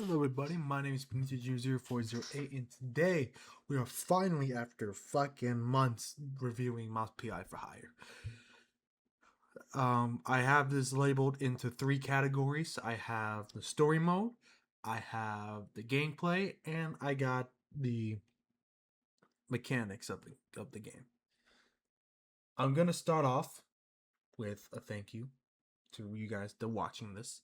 Hello everybody, my name is Benito0408 and today we are finally, after fucking months, reviewing Mouse PI for Hire. I have this labeled into three categories. I have the story mode, I have the gameplay, and I got the mechanics of the game. I'm gonna start off with a thank you to you guys that are watching this.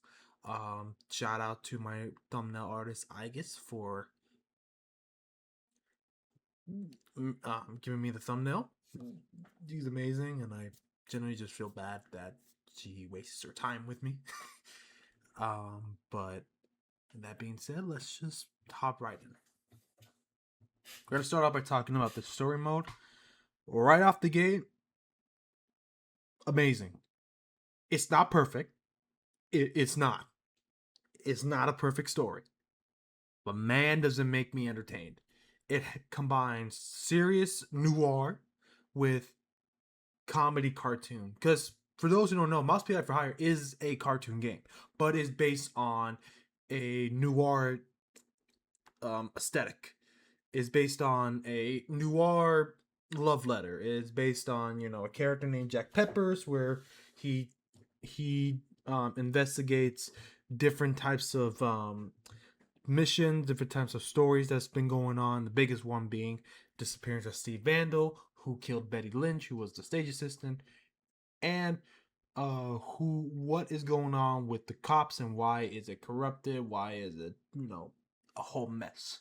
Shout out to my thumbnail artist Aegis for giving me the thumbnail. She's amazing, and I generally just feel bad that she wastes her time with me. But that being said, let's just hop right in. We're gonna start off by talking about the story mode. Right off the gate, amazing. It's not perfect. It's not. It's not a perfect story. But man, does it make me entertained. It combines serious noir with comedy cartoon. Because for those who don't know, Mouse PI for Hire is a cartoon game, but is based on a noir aesthetic. Is based on a noir love letter. Is based on a character named Jack Peppers, where he investigates different types of missions, different types of stories that's been going on. The biggest one being disappearance of Steve Vandal, who killed Betty Lynch, who was the stage assistant, and what is going on with the cops and why is it corrupted? Why is it a whole mess?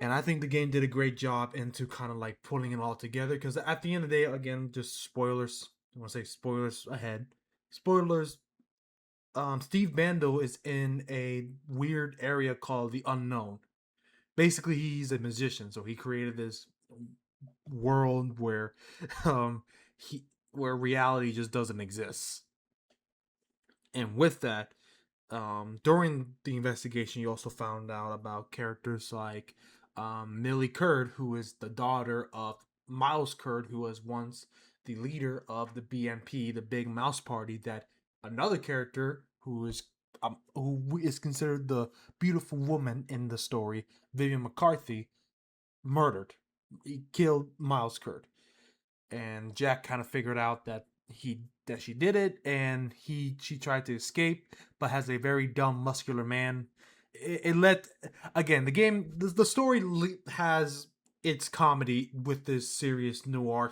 And I think the game did a great job into kind of like pulling it all together, because at the end of the day, again, just spoilers. I want to say spoilers ahead. Spoilers. Steve Vandal is in a weird area called the Unknown. Basically, he's a magician, so he created this world where he where reality just doesn't exist. And with that, during the investigation, you also found out about characters like Millie Curd, who is the daughter of Miles Curd, who was once the leader of the BMP, the Big Mouse Party. That another character who is considered the beautiful woman in the story, Vivian McCarthy, murdered. He killed Miles Curd, and Jack kind of figured out that she did it, and she tried to escape, but has a very dumb muscular man. It let again the story has its comedy with this serious noir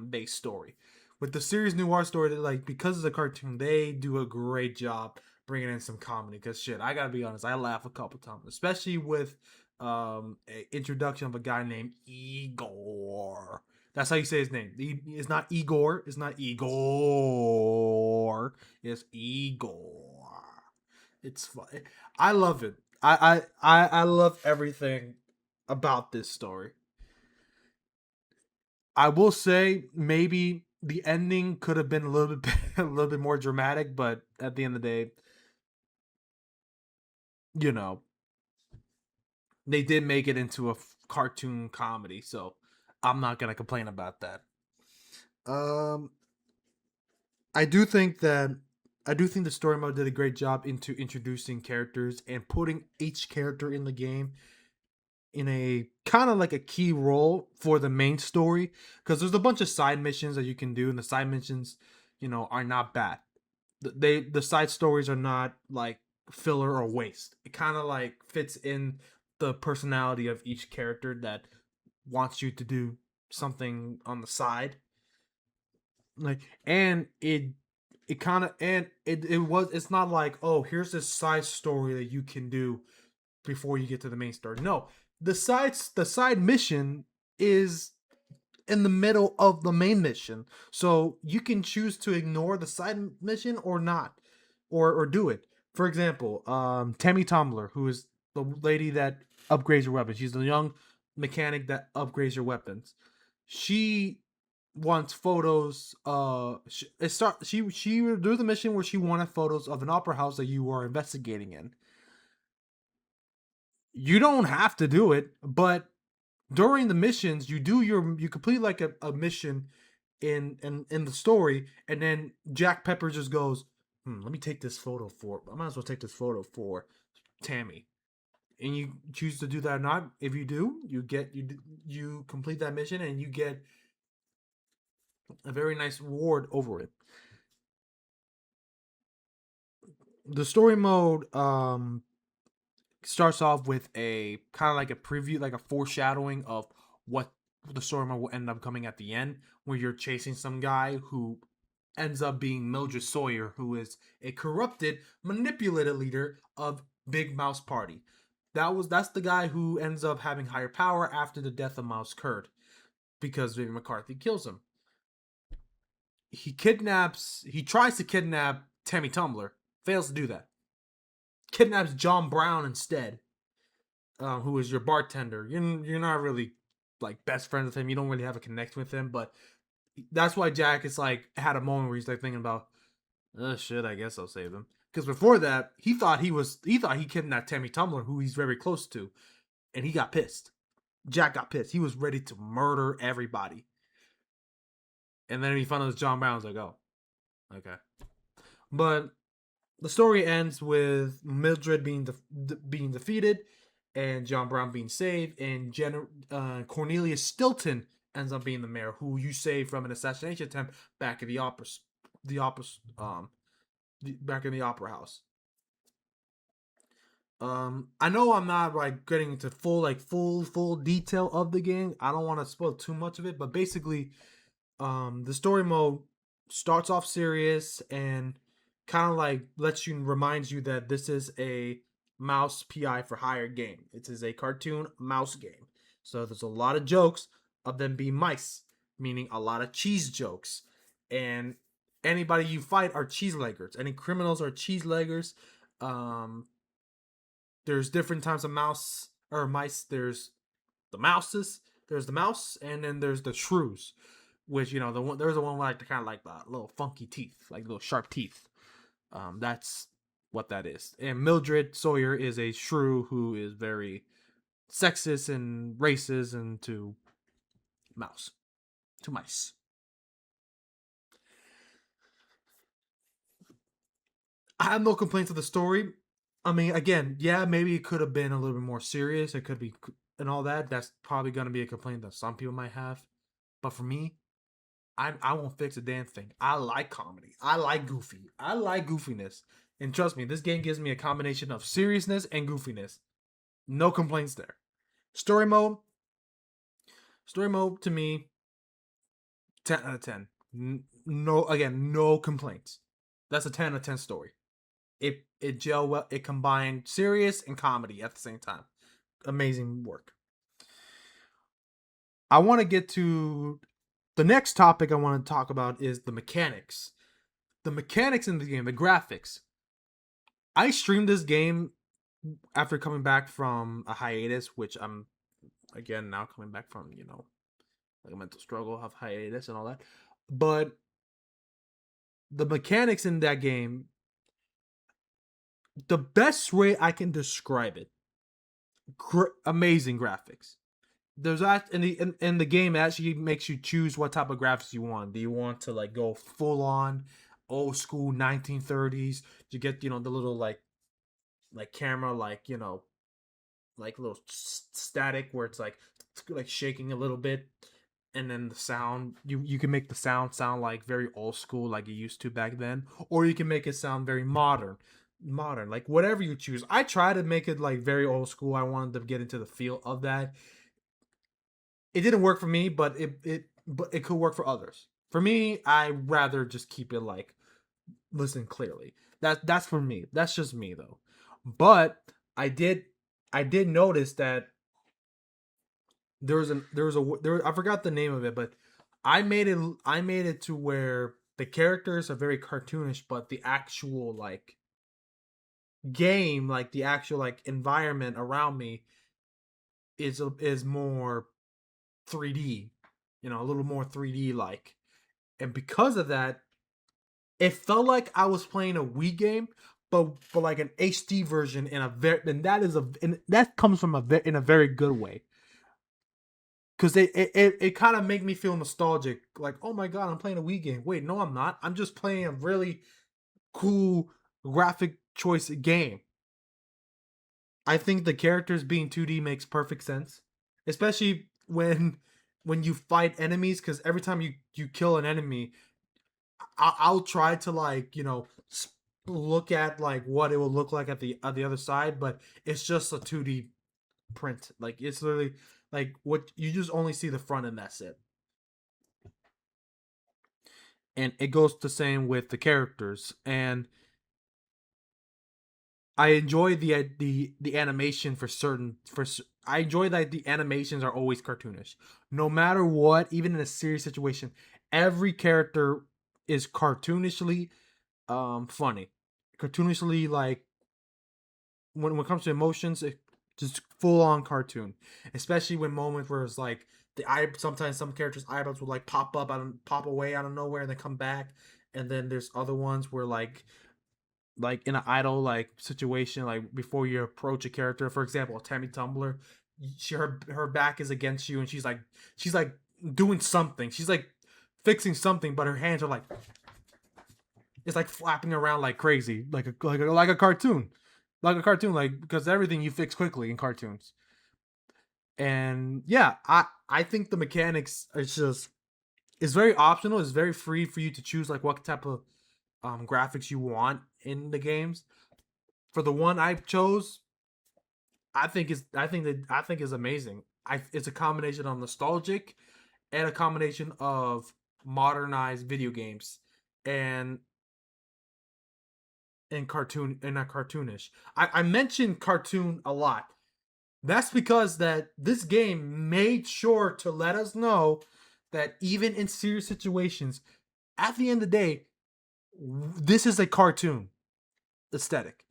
based story. With the serious noir story, like, because it's a cartoon, they do a great job bringing in some comedy. Because shit, I gotta be honest, I laugh a couple times, especially with a introduction of a guy named Igor. That's how you say his name. It's not Igor. It's not Igor. It's Igor. It's fun. I love it. I love everything about this story. I will say maybe the ending could have been a little bit a little bit more dramatic, but at the end of the day, you know, they did make it into a cartoon comedy, so I'm not gonna complain about that. Um, I do think that the story mode did a great job into introducing characters and putting each character in the game in a kind of like a key role for the main story, because there's a bunch of side missions that you can do, and the side missions, are not bad. The side stories are not like filler or waste. It kind of like fits in the personality of each character that wants you to do something on the side. Like, and it kind of, and it's not like, oh, here's this side story that you can do before you get to the main story. No, the side mission is in the middle of the main mission, so you can choose to ignore the side mission or not, or do it. For example, Tammy Tumbler, who is the lady that upgrades your weapons. She's the young mechanic that upgrades your weapons. She wants photos. She would do the mission where she wanted photos of an opera house that you are investigating in. You don't have to do it, but during the missions, you complete like a mission in the story, and then Jack Pepper just goes, let me take this photo for. I might as well take this photo for Tammy, and you choose to do that or not. If you do, you complete that mission and you get a very nice reward over it. The story mode starts off with a kind of like a preview, like a foreshadowing of what the story mode will end up coming at the end, where you're chasing some guy who ends up being Mildred Sawyer, who is a corrupted, manipulated leader of Big Mouse Party. That's the guy who ends up having higher power after the death of Mouse Curd, because Vivian McCarthy kills him. He tries to kidnap Tammy Tumbler, fails to do that. Kidnaps John Brown instead, who is your bartender. You're not really like best friends with him. You don't really have a connection with him, but that's why Jack is like had a moment where he's like thinking about, oh shit, I guess I'll save him. Because before that, he thought he kidnapped Tammy Tumbler, who he's very close to, and he got pissed. Jack got pissed. He was ready to murder everybody. And then he found out John Brown was like, oh, okay. But the story ends with Mildred being defeated, and John Brown being saved, and Cornelius Stilton ends up being the mayor, who you saved from an assassination attempt back in the opera, back in the opera house. I know I'm not like getting into full detail of the game. I don't want to spoil too much of it, but basically, the story mode starts off serious and kind of like reminds you that this is a mouse PI for hire game. It is a cartoon mouse game. So there's a lot of jokes of them being mice, meaning a lot of cheese jokes. And anybody you fight are cheese leggers. Any criminals are cheese leggers. Um, there's different types of mouse or mice. There's the mouses, there's the mouse, and then there's the shrews, which there's the one with like the kind of like the little funky teeth, like little sharp teeth. That's what that is. And Mildred Sawyer is a shrew who is very sexist and racist and mouse, to mice. I have no complaints with the story. I mean, again, yeah, maybe it could have been a little bit more serious. It could be, and all that. That's probably going to be a complaint that some people might have. But for me, I won't fix a damn thing. I like comedy. I like goofy. I like goofiness. And trust me, this game gives me a combination of seriousness and goofiness. No complaints there. Story mode. Story mode to me, 10 out of 10. No, again, no complaints. That's a 10 out of 10 story. It gel well. It combined serious and comedy at the same time. Amazing work. I want to get to the next topic I want to talk about is the mechanics. The mechanics in the game, the graphics. I streamed this game after coming back from a hiatus, which I'm again now coming back from, like a mental struggle of hiatus and all that. But the mechanics in that game, the best way I can describe it, amazing graphics. There's that in the game actually makes you choose what type of graphics you want. Do you want to like go full on old school 1930s? You get the little like camera like little static where it's like shaking a little bit, and then the sound you can make the sound like very old school like it used to back then, or you can make it sound very modern, like whatever you choose. I try to make it like very old school. I wanted to get into the feel of that. It didn't work for me, but it could work for others. For me, I rather just keep it like listen clearly. That's for me. That's just me though. But I did notice that I forgot the name of it, but I made it to where the characters are very cartoonish, but the actual like game, like the actual like environment around me is more 3D, a little more 3D like. And because of that, it felt like I was playing a Wii game, but for like an HD version and that comes from in a very good way. Because it kind of make me feel nostalgic, like, oh my god, I'm playing a Wii game. Wait, no, I'm not. I'm just playing a really cool graphic choice game. I think the characters being 2D makes perfect sense, especially when you fight enemies. Because every time you kill an enemy, I'll try to like look at like what it will look like at the other side, but it's just a 2D print. Like it's literally like what you just only see the front and that's it. And it goes the same with the characters. And I enjoy the animation for certain for I enjoy that the animations are always cartoonish. No matter what, even in a serious situation, every character is cartoonishly funny. Cartoonishly like when it comes to emotions, it just full on cartoon. Especially when moments where it's like the eye sometimes some characters' eyebrows will like pop away out of nowhere and then come back. And then there's other ones where like in an idle like situation, like before you approach a character, for example, Tammy Tumbler, her back is against you and she's like doing something. She's like fixing something, but her hands are like it's like flapping around like crazy, like a cartoon, like because everything you fix quickly in cartoons. And yeah, I think the mechanics is just it's very optional. It's very free for you to choose like what type of graphics you want in the games. For the one I chose, I think is amazing. It's a combination of nostalgic and a combination of modernized video games and a cartoonish. I mentioned cartoon a lot. That's because that this game made sure to let us know that even in serious situations, at the end of the day, this is a cartoon aesthetic.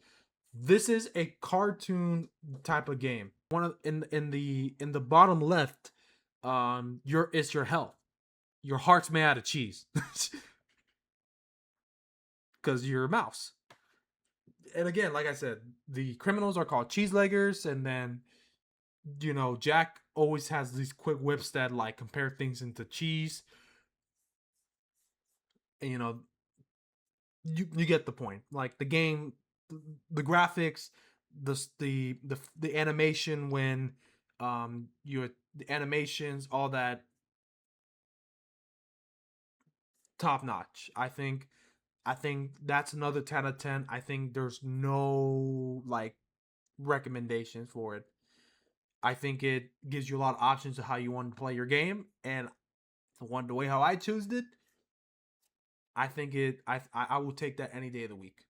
This is a cartoon type of game. One of in the bottom left, your it's your health. Your heart's made out of cheese because you're a mouse. And again, like I said, the criminals are called cheese leggers, and then Jack always has these quick whips that like compare things into cheese. And, you get the point. Like the game, the graphics, the animation when you the animations, all that top notch. I think that's another 10 out of 10. I think there's no like recommendations for it. I think it gives you a lot of options of how you want to play your game, and the way how I choose it, I think I will take that any day of the week.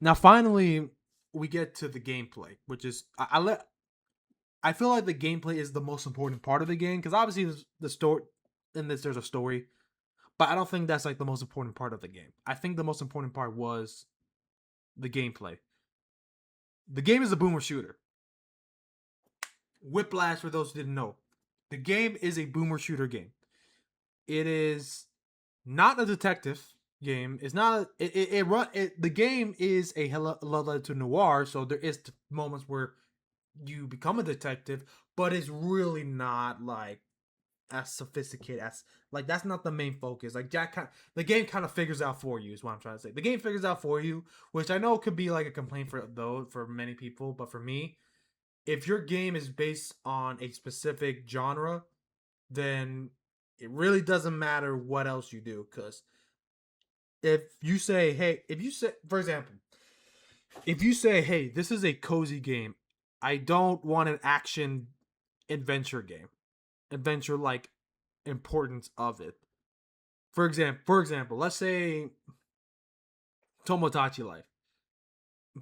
Now, finally, we get to the gameplay, which is I feel like the gameplay is the most important part of the game because obviously the story in this there's a story, but I don't think that's like the most important part of the game. I think the most important part was the gameplay. The game is a boomer shooter. Whiplash for those who didn't know. The game is a boomer shooter game. It is not a detective game. It's not the game is a love to noir, so there is moments where you become a detective, but it's really not like as sophisticated as like that's not the main focus. Like the game kind of figures out for you is what I'm trying to say. The game figures out for you, which I know could be like a complaint for many people, but for me, if your game is based on a specific genre, then it really doesn't matter what else you do. Because if you say, for example, if you say, hey, this is a cozy game, I don't want an action adventure game, adventure like importance of it. For example, let's say Tomodachi Life,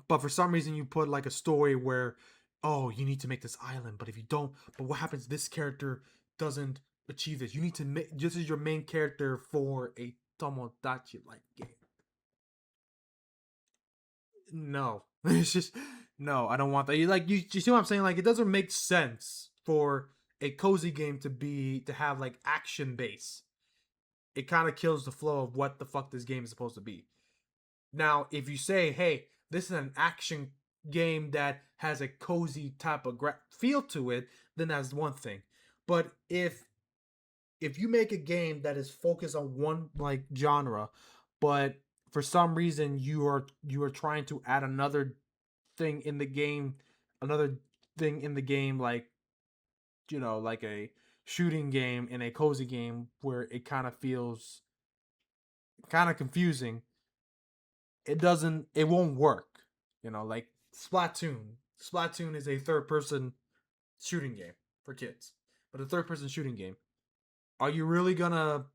but for some reason you put like a story where, oh, you need to make this island, but if you don't, but what happens? This character doesn't achieve this. You need to make this is your main character for a Tomodachi like game. No, it's just no. I don't want that. You see what I'm saying? Like it doesn't make sense for a cozy game to have like action base. It kind of kills the flow of what the fuck this game is supposed to be. Now, if you say, hey, this is an action game that has a cozy type of feel to it, then that's one thing. But if you make a game that is focused on one like genre, but for some reason you are trying to add thing in the game, another thing in the game, like like a shooting game in a cozy game where it kind of feels kind of confusing, it won't work. Like Splatoon. Splatoon is a third person shooting game for kids, but a third person shooting game. Are you really gonna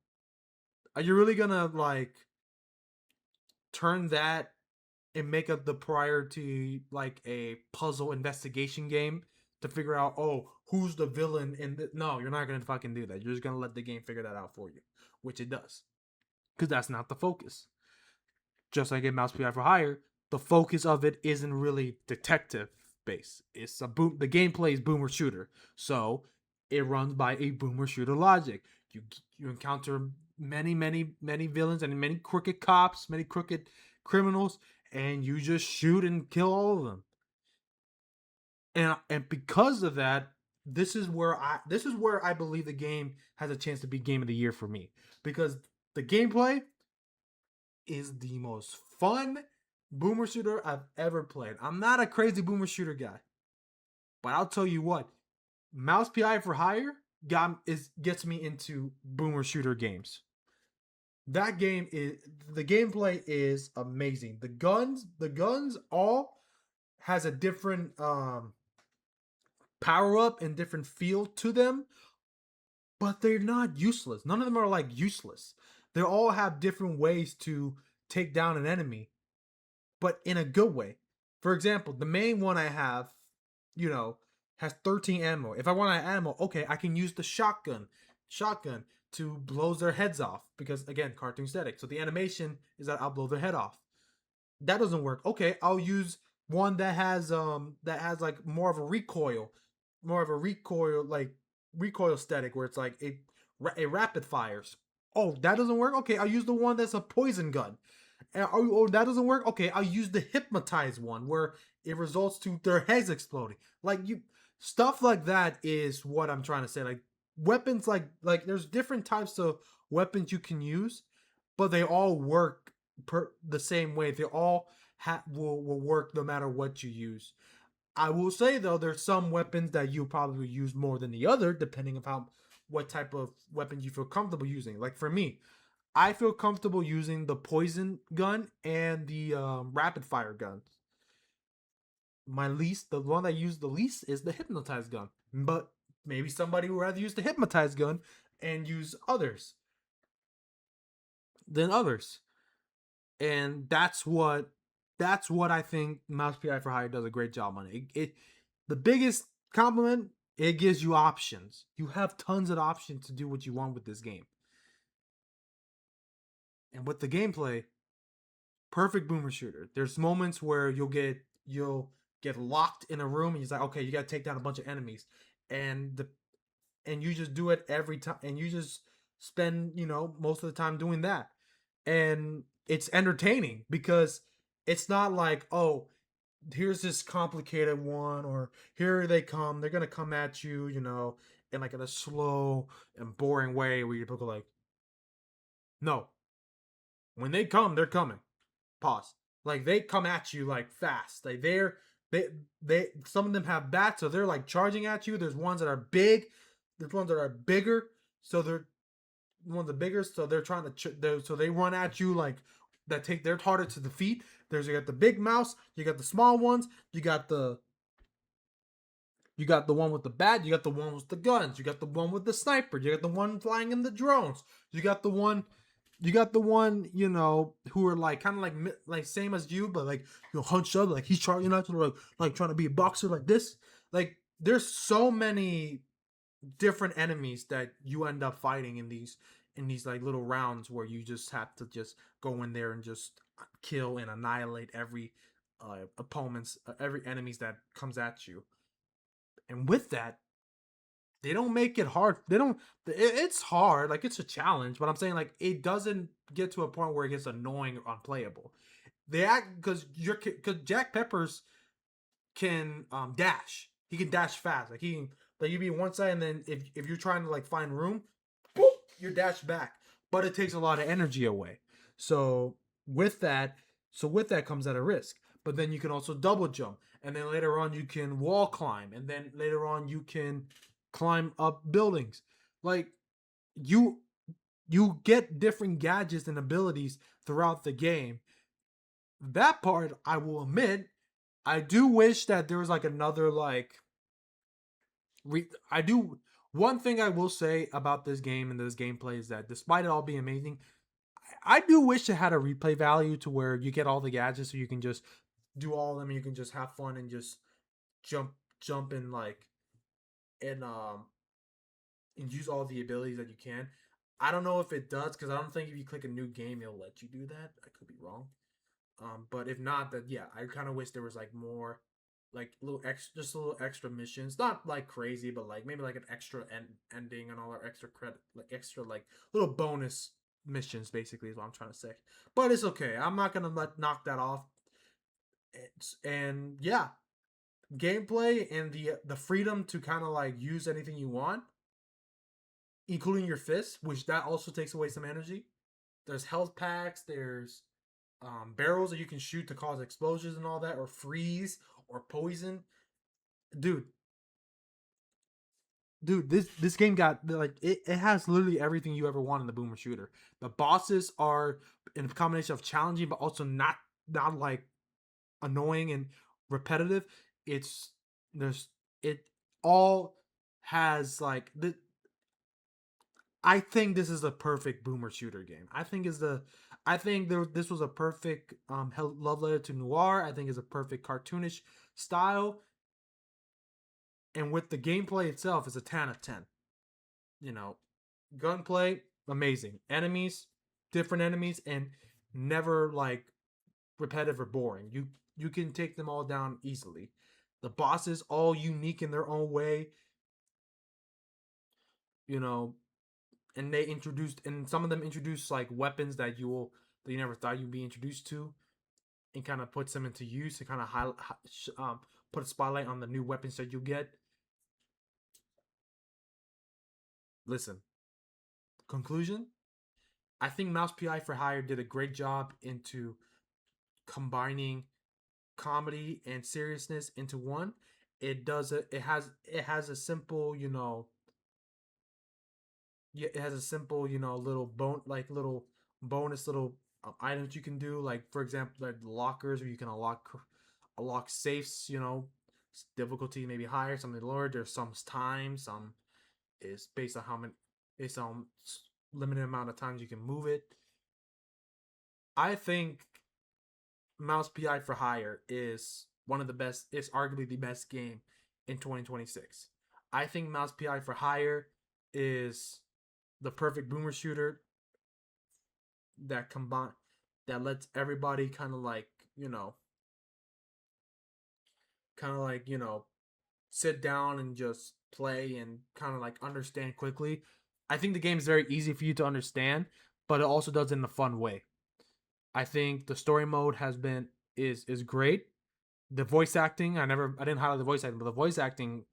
like turn that and make up the prior to like a puzzle investigation game to figure out, oh, who's the villain in the no, you're not gonna fucking do that. You're just gonna let the game figure that out for you, which it does, because that's not the focus. Just like in Mouse PI for Hire, the focus of it isn't really detective based. It's a boom. The gameplay is boomer shooter, so it runs by a boomer shooter logic. You encounter many villains and many crooked cops, many crooked criminals, and you just shoot and kill all of them. And because of that, this is where I believe the game has a chance to be game of the year for me, because the gameplay is the most fun boomer shooter I've ever played. I'm not a crazy boomer shooter guy, but I'll tell you what, Mouse PI for Hire gets me into boomer shooter games. That game is the gameplay is amazing. The guns all has a different power up and different feel to them, but they're not useless. None of them are like useless. They all have different ways to take down an enemy, but in a good way. For example, the main one I have, you know, has 13 ammo. If I want ammo, okay, I can use the shotgun to blows their heads off, because again, cartoon aesthetic. So the animation is that I'll blow their head off. That doesn't work. Okay, I'll use one that has like more of a recoil like recoil static, where it's like it rapid fires. Oh, that doesn't work. Okay, I'll use the one that's a poison gun. Oh, that doesn't work. Okay, I'll use the hypnotize one, where it results to their heads exploding. Like you, stuff like that is what I'm trying to say. Like weapons, like there's different types of weapons you can use, but they all work the same way. They all will work no matter what you use. I will say though, there's some weapons that you probably use more than the other, depending on what type of weapon you feel comfortable using. Like for me, I feel comfortable using the poison gun and the rapid fire guns. The one I use the least is the hypnotize gun. But maybe somebody would rather use the hypnotize gun and use others than others. And that's what I think Mouse PI for Hire does a great job on. It the biggest compliment, it gives you options. You have tons of options to do what you want with this game. And with the gameplay, perfect boomer shooter. There's moments where you'll get locked in a room and he's like, okay, you gotta take down a bunch of enemies. And you just do it every time, and you just spend, most of the time doing that. And it's entertaining because it's not like, oh, here's this complicated one, or here they come, they're gonna come at you, in a slow and boring way where you're like, no, when they come, they're coming. Pause. Like they come at you like fast. Like they some of them have bats, so they're like charging at you. There's ones that are big. There's ones that are bigger. So they're ones are bigger. So they're trying to so they run at you like that. They're harder to defeat. You got the big mouse. You got the small ones. You got the one with the bat. You got the one with the guns. You got the one with the sniper. You got the one flying in the drones. You got the one. You got the one, who are like kind of like same as you, but like hunched up, like he's charging out to like trying to be a boxer like this. Like there's so many different enemies that you end up fighting in these like little rounds where you just have to just go in there and just kill and annihilate every enemies that comes at you. And with that, they don't make it hard. They don't. It's hard. Like it's a challenge, but I'm saying like it doesn't get to a point where it gets annoying or unplayable. They act because Jack Peppers can dash. He can dash fast. Like you be one side, and then if you're trying to like find room, boop, your dash back, but it takes a lot of energy away. So with that, with that comes at a risk. But then you can also double jump, and then later on you can wall climb, and then later on you can climb up buildings. Like you you get different gadgets and abilities throughout the game. That part I will admit, I do wish that there was like another like I do. One thing I will say about this game and this gameplay is that despite it all being amazing, I do wish it had a replay value to where you get all the gadgets so you can just do all of them and you can just have fun and just jump jump in like and use all the abilities that you can. I don't know if it does because I don't think if you click a new game it'll let you do that. I could be wrong. But if not, then yeah, I kind of wish there was like more, like little extra, just a little extra missions. Not like crazy, but like maybe like an extra ending and all our extra credit, like extra like little bonus missions. Basically, is what I'm trying to say. But it's okay. I'm not gonna knock that off. And yeah, gameplay and the freedom to kind of like use anything you want, including your fists, which that also takes away some energy. There's health packs. There's barrels that you can shoot to cause explosions and all that, or freeze or poison. Dude, this game got like it has literally everything you ever want in the boomer shooter. The bosses are in a combination of challenging, but also not like annoying and repetitive. It's there's it all has like the I think this is a perfect boomer shooter game. I think this was a perfect love letter to noir. I think it's a perfect cartoonish style, and with the gameplay itself, it's a 10 out of 10. You know, gunplay amazing, enemies different enemies, and never like repetitive or boring. You can take them all down easily. The bosses all unique in their own way. You know, and they introduced and some of them introduced like weapons that you never thought you'd be introduced to, and kind of puts them into use and kind of put a spotlight on the new weapons that you get. Listen, conclusion, I think Mouse PI for Hire did a great job into combining comedy and seriousness into one. It has a simple, yeah, it has a simple, little little bonus little items you can do. Like for example, like lockers where you can unlock safes. Difficulty maybe higher, something lower. There's some time, some is based on how many, based on limited amount of times you can move it. I think Mouse PI for Hire is one of the best. It's arguably the best game in 2026. I think Mouse PI for Hire is the perfect boomer shooter that combine that lets everybody kind of like sit down and just play and kind of like understand quickly. I think the game is very easy for you to understand, but it also does it in a fun way. I think the story mode is great. The voice acting, I didn't highlight the voice acting, but the voice acting,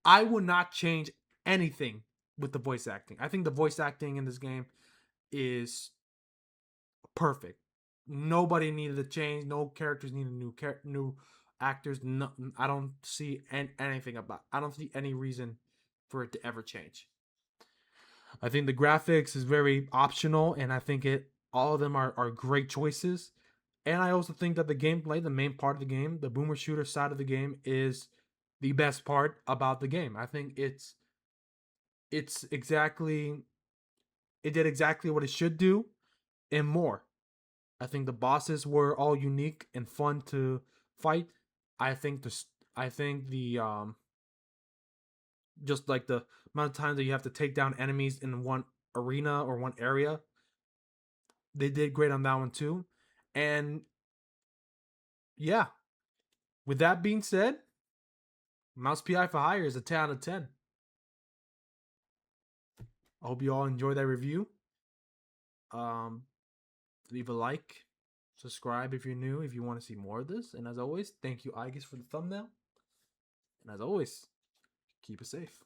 I would not change anything with the voice acting. I think the voice acting in this game is perfect. Nobody needed to change. No characters needed new actors. No, I don't see anything about. I don't see any reason for it to ever change. I think the graphics is very optional, and I think it all of them are great choices. And I also think that the gameplay, the main part of the game, the boomer shooter side of the game, is the best part about the game. I think it's exactly it did exactly what it should do and more. I think the bosses were all unique and fun to fight. I think the just like the amount of time that you have to take down enemies in one arena or one area, they did great on that one too. And yeah, with that being said, Mouse PI for Hire is a 10 out of 10. I hope you all enjoy that review. Um, Leave a like, subscribe if you're new, if you want to see more of this. And as always, thank you, Aegis, for the thumbnail. And as always, keep it safe.